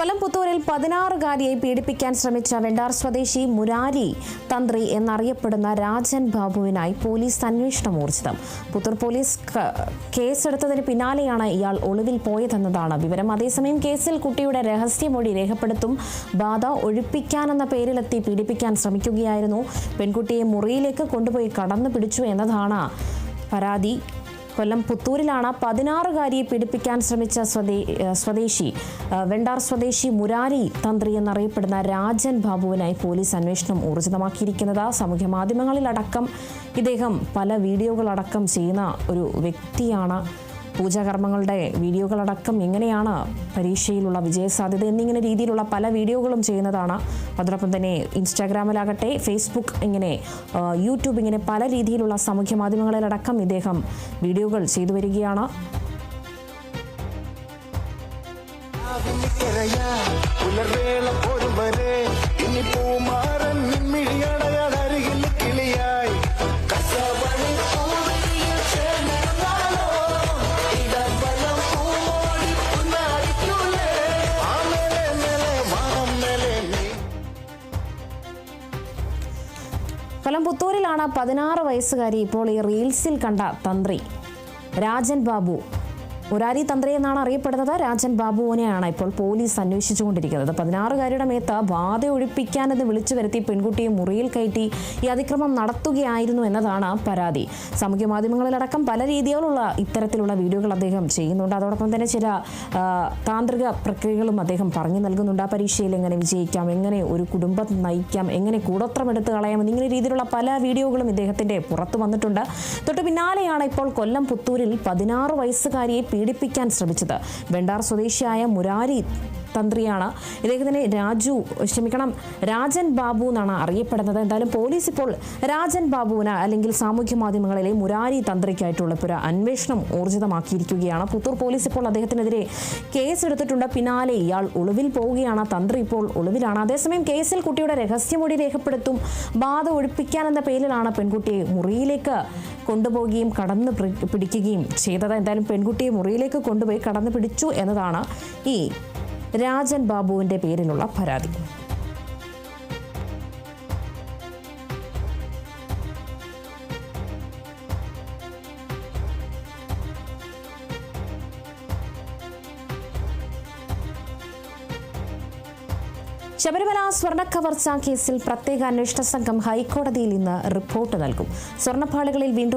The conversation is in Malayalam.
കൊല്ലം പുത്തൂരിൽ 16-കാരിയെ പീഡിപ്പിക്കാൻ ശ്രമിച്ച വെണ്ടാർ സ്വദേശി മുരാരി തന്ത്രി എന്നറിയപ്പെടുന്ന രാജൻ ബാബുവിനായി പോലീസ് അന്വേഷണം ഊർജിതം. പുത്തൂർ പോലീസ് കേസെടുത്തതിന് പിന്നാലെയാണ് ഇയാൾ ഒളിവിൽ പോയതെന്നതാണ് വിവരം. അതേസമയം കേസിൽ കുട്ടിയുടെ രഹസ്യമൊഴി രേഖപ്പെടുത്തും ബാധ ഒഴിപ്പിക്കാനെന്ന പേരിലെത്തി പീഡിപ്പിക്കാൻ ശ്രമിക്കുകയായിരുന്നു. പെൺകുട്ടിയെ മുറിയിലേക്ക് കൊണ്ടുപോയി കടന്നു പിടിച്ചു എന്നതാണ് പരാതി. കൊല്ലം പുത്തൂരിലാണ് 16-കാരിയെ പീഡിപ്പിക്കാൻ ശ്രമിച്ച സ്വദേശി വെണ്ടാർ സ്വദേശി മുരാരി തന്ത്രി എന്നറിയപ്പെടുന്ന രാജൻ ബാബുവിനായി പോലീസ് അന്വേഷണം ഊർജിതമാക്കിയിരിക്കുന്നത്. സാമൂഹ്യ മാധ്യമങ്ങളിലടക്കം ഇദ്ദേഹം പല വീഡിയോകളടക്കം ചെയ്യുന്ന ഒരു വ്യക്തിയാണ്. പൂജാകർമ്മങ്ങളുടെ വീഡിയോകളടക്കം എങ്ങനെയാണ് പരീക്ഷയിലുള്ള വിജയസാധ്യത എന്നിങ്ങനെ രീതിയിലുള്ള പല വീഡിയോകളും ചെയ്യുന്നതാണ്. അതോടൊപ്പം തന്നെ ഇൻസ്റ്റാഗ്രാമിലാകട്ടെ, ഫേസ്ബുക്ക്, ഇങ്ങനെ യൂട്യൂബ്, ഇങ്ങനെ പല രീതിയിലുള്ള സാമൂഹ്യ മാധ്യമങ്ങളിലടക്കം ഇദ്ദേഹം വീഡിയോകൾ ചെയ്തു വരികയാണ്. കൊല്ലം പുത്തൂരിലാണ് 16 വയസ്സുകാരി ഇപ്പോൾ ഈ റീൽസിൽ കണ്ട തന്ത്രി രാജൻ ബാബു, മുരാരി തന്ത്രി എന്നാണ് അറിയപ്പെടുന്നത്. രാജൻ ബാബുവിനെയാണ് ഇപ്പോൾ പോലീസ് അന്വേഷിച്ചുകൊണ്ടിരിക്കുന്നത്. 16-കാരിയുടെ മേത്ത് ബാധ ഒഴിപ്പിക്കാനെന്ന് വിളിച്ചു വരുത്തി പെൺകുട്ടിയെ മുറിയിൽ കയറ്റി ഈ അതിക്രമം നടത്തുകയായിരുന്നു എന്നതാണ് പരാതി. സാമൂഹ്യ മാധ്യമങ്ങളിലടക്കം പല രീതിയിലുള്ള ഇത്തരത്തിലുള്ള വീഡിയോകൾ അദ്ദേഹം ചെയ്യുന്നുണ്ട്. അതോടൊപ്പം തന്നെ ചില താന്ത്രിക പ്രക്രിയകളും അദ്ദേഹം പറഞ്ഞു നൽകുന്നുണ്ട്. പരീക്ഷയിൽ എങ്ങനെ വിജയിക്കാം, എങ്ങനെ ഒരു കുടുംബം നയിക്കാം, എങ്ങനെ കൂടോത്രം എടുത്തു കളയാം എന്നിങ്ങനെ രീതിയിലുള്ള പല വീഡിയോകളും ഇദ്ദേഹത്തിന്റെ പുറത്തു വന്നിട്ടുണ്ട്. തൊട്ടു പിന്നാലെയാണ് ഇപ്പോൾ കൊല്ലം പുത്തൂരിൽ 16 വയസ്സുകാരിയെ പീഡിപ്പിക്കാൻ ശ്രമിച്ചത്. വെണ്ടാർ സ്വദേശിയായ മുരാരി തന്ത്രിയാണ്. ഇദ്ദേഹത്തിന് രാജൻ ബാബു എന്നാണ് അറിയപ്പെടുന്നത്. എന്തായാലും പോലീസ് ഇപ്പോൾ രാജൻ ബാബുവിന് അല്ലെങ്കിൽ സാമൂഹ്യ മാധ്യമങ്ങളിലെ മുരാരി തന്ത്രിക്കായിട്ടുള്ള ഒരു അന്വേഷണം ഊർജിതമാക്കിയിരിക്കുകയാണ്. പുത്തൂർ പോലീസ് ഇപ്പോൾ അദ്ദേഹത്തിനെതിരെ കേസെടുത്തിട്ടുണ്ട്. പിന്നാലെ ഇയാൾ ഒളിവിൽ പോവുകയാണ്. തന്ത്രി ഇപ്പോൾ ഒളിവിലാണ്. അതേസമയം കേസിൽ കുട്ടിയുടെ രഹസ്യമൊഴി രേഖപ്പെടുത്തും ബാധ ഒഴിപ്പിക്കാനെന്ന പേരിലാണ് പെൺകുട്ടിയെ മുറിയിലേക്ക് കൊണ്ടുപോവുകയും കടന്നു പിടിക്കുകയും ചെയ്തത്. എന്തായാലും പെൺകുട്ടിയെ മുറിയിലേക്ക് കൊണ്ടുപോയി കടന്നു പിടിച്ചു എന്നതാണ് ഈ രാജൻ ബാബുവിന്റെ പേരിലുള്ള പരാതി. ശബരിമല സ്വർണ്ണക്കവർച്ച കേസിൽ പ്രത്യേക അന്വേഷണ സംഘം ഹൈക്കോടതിയിൽ ഇന്ന് റിപ്പോർട്ട് നൽകും. സ്വർണ്ണപ്പാളികളിൽ വീണ്ടും